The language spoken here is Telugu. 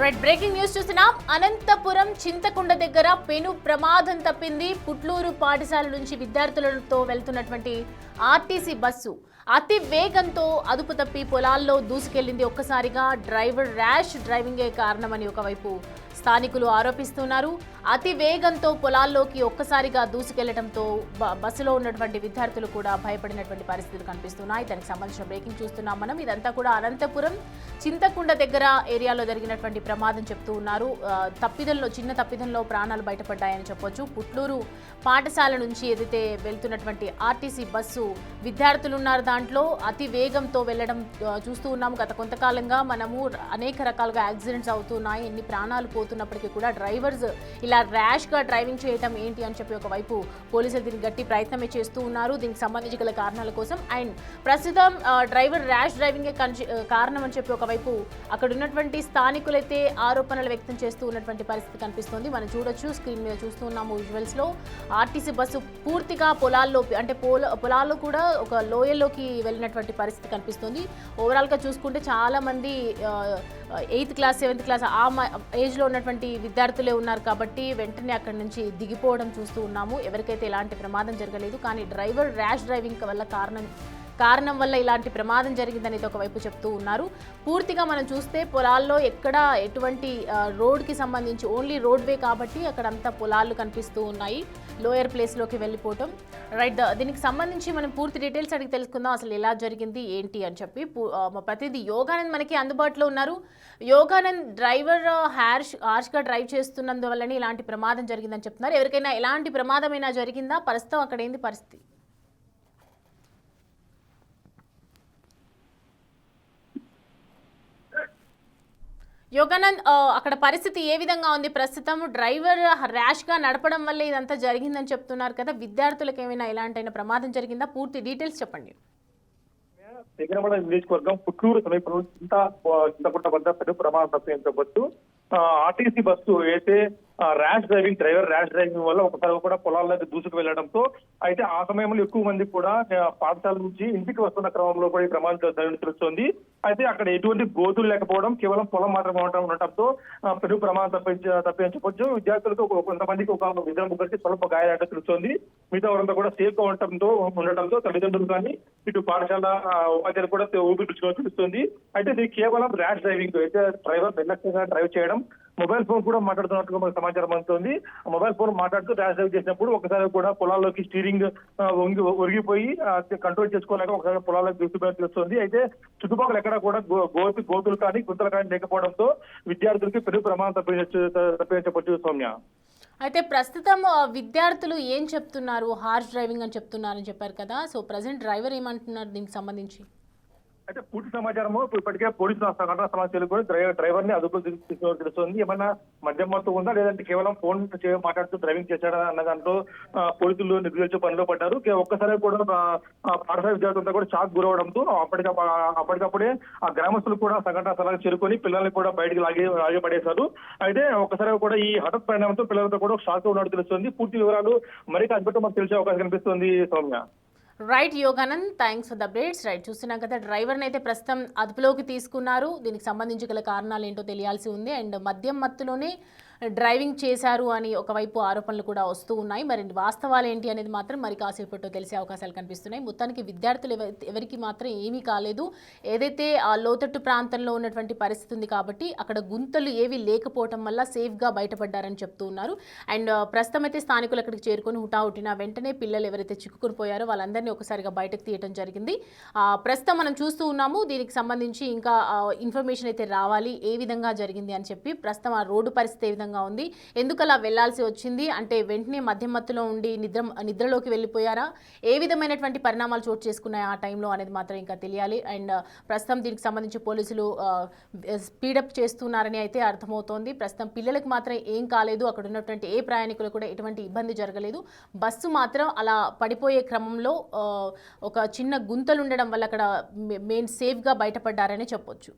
రైట్ బ్రేకింగ్ న్యూస్ చూస్తున్నాం. అనంతపురం చింతకుండ దగ్గర పెను ప్రమాదం తప్పింది. పుట్లూరు పాఠశాల నుంచి విద్యార్థులతో వెళ్తున్నటువంటి ఆర్టీసీ బస్సు అతి వేగంతో అదుపు తప్పి పొలాల్లో దూసుకెళ్లింది. ఒక్కసారిగా డ్రైవర్ ర్యాష్ డ్రైవింగే కారణమని ఒకవైపు స్థానికులు ఆరోపిస్తున్నారు. అతి వేగంతో పొలాల్లోకి ఒక్కసారిగా దూసుకెళ్లడంతో బస్సులో ఉన్నటువంటి విద్యార్థులు కూడా భయపడినటువంటి పరిస్థితులు కనిపిస్తున్నాయి. దానికి సంబంధించిన బ్రేకింగ్ చూస్తున్నాం మనం. ఇదంతా కూడా అనంతపురం చింతకుండ దగ్గర ఏరియాలో జరిగినటువంటి ప్రమాదం చెప్తూ ఉన్నారు. చిన్న తప్పిదంలో ప్రాణాలు బయటపడ్డాయని చెప్పొచ్చు. పుట్లూరు పాఠశాల నుంచి ఏదైతే వెళ్తున్నటువంటి ఆర్టీసీ బస్సు విద్యార్థులు ఉన్నారు, దాంట్లో అతి వేగంతో వెళ్ళడం చూస్తూ ఉన్నాము. గత కొంతకాలంగా మనము అనేక రకాలుగా యాక్సిడెంట్స్ అవుతున్నాయి. ఎన్ని ప్రాణాలు పోతున్నప్పటికీ కూడా డ్రైవర్స్ ఇలా ర్యాష్గా డ్రైవింగ్ చేయడం ఏంటి అని చెప్పి ఒకవైపు పోలీసులు దీనికి గట్టి ప్రయత్నమే చేస్తూ ఉన్నారు. దీనికి సంబంధించి గల కారణాల కోసం అండ్ ప్రస్తుతం డ్రైవర్ ర్యాష్ డ్రైవింగే కారణం అని చెప్పి ఒకవైపు అక్కడ ఉన్నటువంటి స్థానికులైతే ఆరోపణలు వ్యక్తం చేస్తూ ఉన్నటువంటి పరిస్థితి కనిపిస్తోంది. మనం చూడొచ్చు, స్క్రీన్ మీద చూస్తూ ఉన్నాము విజువల్స్లో. ఆర్టీసీ బస్సు పూర్తిగా పొలాల్లో అంటే పొలాల్లో కూడా ఒక లోయల్లోకి వెళ్ళినటువంటి పరిస్థితి కనిపిస్తుంది. ఓవరాల్గా చూసుకుంటే చాలా మంది 8th క్లాస్ 7th క్లాస్ ఆ ఏజ్లో ఉన్నటువంటి విద్యార్థులే ఉన్నారు కాబట్టి వెంటనే అక్కడి నుంచి దిగిపోవడం చూస్తూ ఉన్నాము. ఎవరికైతే ఎలాంటి ప్రమాదం జరగలేదు, కానీ డ్రైవర్ ర్యాష్ డ్రైవింగ్ వల్ల కారణం వల్ల ఇలాంటి ప్రమాదం జరిగిందనేది ఒకవైపు చెప్తూ ఉన్నారు. పూర్తిగా మనం చూస్తే పొలాల్లో ఎక్కడ ఎటువంటి రోడ్కి సంబంధించి ఓన్లీ రోడ్వే కాబట్టి అక్కడంతా పొలాలు కనిపిస్తూ ఉన్నాయి. లోయర్ ప్లేస్లోకి వెళ్ళిపోవటం. రైట్, దీనికి సంబంధించి మనం పూర్తి డీటెయిల్స్ అడిగి తెలుసుకుందాం అసలు ఎలా జరిగింది ఏంటి అని చెప్పి. మా ప్రతినిధి యోగానంద్ మనకి అందుబాటులో ఉన్నారు. యోగానంద్, డ్రైవర్ హార్ష్గా డ్రైవ్ చేస్తున్నందువల్లనే ఇలాంటి ప్రమాదం జరిగిందని చెప్తున్నారు. ఎవరికైనా ఎలాంటి ప్రమాదమైనా జరిగిందా? ప్రస్తుతం అక్కడ ఏంది పరిస్థితి? యోగానంద్, అక్కడ పరిస్థితి ఏ విధంగా ఉంది ప్రస్తుతం? డ్రైవర్ ర్యాష్గా నడపడం వల్ల ఇదంతా జరిగిందని చెప్తున్నారు కదా, విద్యార్థులకు ఏమైనా ఎలాంటి ప్రమాదం జరిగిందా? పూర్తి డీటెయిల్స్ చెప్పండి. దగ్గరమడ నియోజకవర్గం పుట్లూరు సమీపంలో చింతకుంట వద్ద పెద్ద ప్రమాదం తప్పించవచ్చు. ఆర్టీసీ బస్సు అయితే డ్రైవర్ ర్యాష్ డ్రైవింగ్ వల్ల ఒకసారి కూడా పొలాల్లోకి దూసుకు వెళ్లడంతో అయితే ఆ సమయంలో ఎక్కువ మంది కూడా పాఠశాల నుంచి ఇంటికి వస్తున్న క్రమంలో కూడా ఈ ప్రమాదం తెలుస్తోంది. అయితే అక్కడ ఎటువంటి గోతులు లేకపోవడం, కేవలం పొలం మాత్రమే ఉండటంతో పెను ప్రమాదం తప్పించవచ్చు. విద్యార్థులకు కొంతమందికి ఒక ఇద్దరు ముగ్గురికి స్వల్ప గాయాలంటే తెలుస్తోంది. మిగతా వారంతా కూడా సేఫ్ గా ఉండటంతో తల్లిదండ్రులు కానీ ఇటు పాఠశాల ఉపాధ్యాయులు కూడా ఊపిరి తెలుస్తుంది. అయితే ఇది కేవలం ర్యాష్ డ్రైవింగ్ అయితే డ్రైవర్ నిర్లక్ష్యంగా డ్రైవ్ చేయడం, మొబైల్ ఫోన్ కూడా మాట్లాడుతున్నట్టుగా మనకు సమాచారం అందుతోంది. మొబైల్ ఫోన్ మాట్లాడుతూ ర్యాష్ డ్రైవ్ చేసినప్పుడు ఒకసారి కూడా పొలాల్లోకి స్టీరింగ్ ఒరిగిపోయి కంట్రోల్ చేసుకోలేక ఒకసారి పొలాల్లోకి దూసుకుపోతుంది. అయితే చుట్టుపక్కల ఎక్కడ కూడా గోతులు కానీ గుంతలు కానీ లేకపోవడంతో విద్యార్థులకి పెను ప్రమాదం తప్పించవచ్చు. సౌమ్య, అయితే ప్రస్తుతం విద్యార్థులు ఏం చెప్తున్నారు? హార్ష్ డ్రైవింగ్ అని చెప్తున్నారని చెప్పారు కదా, సో ప్రజెంట్ డ్రైవర్ ఏమంటున్నారు దీనికి సంబంధించి? అయితే పూర్తి సమాచారము ఇప్పటికే పోలీసులు ఘటనా సమాచారం కూడా డ్రైవర్ ని అదుపులో తెలుస్తుంది. ఏమన్నా మద్యం మత్తు ఉందా లేదంటే కేవలం ఫోన్ మాట్లాడుతూ డ్రైవింగ్ చేశాడా అన్న దాంట్లో పోలీసులు నిర్దేశించే పనిలో పడ్డారు. ఒక్కసారి కూడా పాఠశాల విద్యార్థులంతా కూడా షాక్ గురవడంతో అప్పటికప్పుడే ఆ గ్రామస్తులు కూడా సంఘటన స్థలానికి చేరుకొని పిల్లల్ని కూడా బయటకు లాగి పడేశారు. అయితే ఒక్కసారి కూడా ఈ హఠాత్ పరిణామంతో పిల్లలతో కూడా షాక్ ఉన్నట్టు తెలుస్తుంది. పూర్తి వివరాలు మరి కాకపోతే మనకు తెలిసే అవకాశం కనిపిస్తుంది. Soumya, right Yoganand, thanks for the updates. Right, చూస్తున్నాం కదా, డ్రైవర్ని అయితే ప్రస్తుతం అదుపులోకి తీసుకున్నారు. దీనికి సంబంధించి గల కారణాలు ఏంటో తెలియాల్సి ఉంది. అండ్ మద్యం మత్తులోనే డ్రైవింగ్ చేశారు అని ఒకవైపు ఆరోపణలు కూడా వస్తూ ఉన్నాయి. మరి వాస్తవాలు ఏంటి అనేది మాత్రం మరి కాసేపట్లో తెలిసే అవకాశాలు కనిపిస్తున్నాయి. మొత్తానికి విద్యార్థులు ఎవరికి మాత్రం ఏమీ కాలేదు. ఏదైతే ఆ లోతట్టు ప్రాంతంలో ఉన్నటువంటి పరిస్థితి ఉంది కాబట్టి అక్కడ గుంతలు ఏవి లేకపోవటం వల్ల సేఫ్గా బయటపడ్డారని చెప్తూ ఉన్నారు. అండ్ ప్రస్తుతం అయితే స్థానికులు అక్కడికి చేరుకొని హుటాహుటిన వెంటనే పిల్లలు ఎవరైతే చిక్కుకుని పోయారో వాళ్ళందరినీ ఒకసారిగా బయటకు తీయడం జరిగింది. ప్రస్తుతం మనం చూస్తూ ఉన్నాము. దీనికి సంబంధించి ఇంకా ఇన్ఫర్మేషన్ అయితే రావాలి, ఏ విధంగా జరిగింది అని చెప్పి. ప్రస్తుతం ఆ రోడ్డు పరిస్థితి ఏ విధంగా ఉంది, ఎందుకు అలా వెళ్లాల్సి వచ్చింది, అంటే వెంటనే మధ్యమత్తులో ఉండి నిద్రలోకి వెళ్ళిపోయారా, ఏ విధమైనటువంటి పరిణామాలు చోటు చేసుకున్నాయి ఆ టైంలో అనేది మాత్రం ఇంకా తెలియాలి. అండ్ ప్రస్తుతం దీనికి సంబంధించి పోలీసులు స్పీడప్ చేస్తున్నారని అయితే అర్థమవుతోంది. ప్రస్తుతం పిల్లలకు మాత్రం ఏం కాలేదు, అక్కడ ఉన్నటువంటి ఏ ప్రయాణికులు కూడా ఎటువంటి ఇబ్బంది జరగలేదు. బస్సు మాత్రం అలా పడిపోయే క్రమంలో ఒక చిన్న గుంతలు ఉండడం వల్ల అక్కడ మెయిన్ సేఫ్గా బయటపడ్డారని చెప్పొచ్చు.